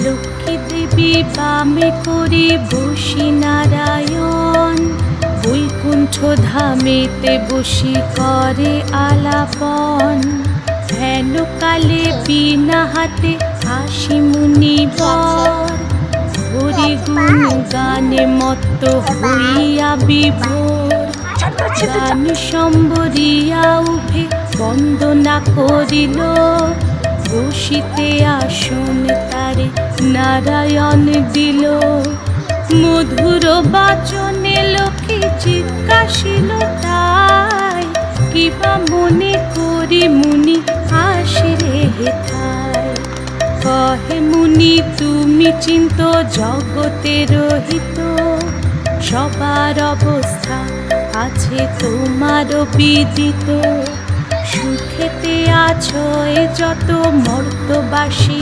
লক্ষ্মী দেবী বামে করে বসি নারায়ণ, বৈকুণ্ঠ ধামেতে বসি করে আলাপন। হেন কালে বিনা হাতে হাসি মুনিবর, হরি গুণ গানে মত্ত হইয়া বিভোর। গান সম্বরিয়া উভে বন্দনা করিল, বসিতে আসন তারে নারায়ণ দিল। মধুর বাচনে লোকে জিজ্ঞাসিল তাই, কিবা মনে করি মুনি হাসিরে হেথায়। কহে মুনি তুমি চিন্ত জগতের হিত, সবার অবস্থা আছে তোমার বিদিত। সুখেতে আছো এ যত মর্তবাসী